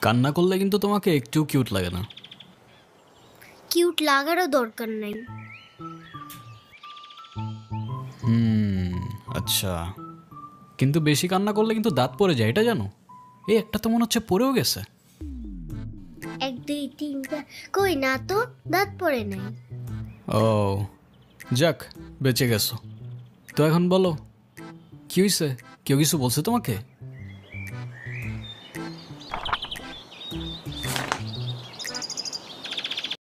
কান্না করলে কিন্তু তোমাকে একটু কিউট লাগে না। কিউট লাগারও দরকার নাই। আচ্ছা, কিন্তু বেশি কান্না করলে কিন্তু দাঁত পড়ে যায়, এটা জানো? এই একটা তো মনে হচ্ছে পড়েও গেছে। 1 2 3 4 কই না তো, দাঁত পড়ে নাই। ও যাক, বেঁচে গেছো। তো এখন বলো কি হয়েছে? কেউ কিছু বলছে তোমাকে?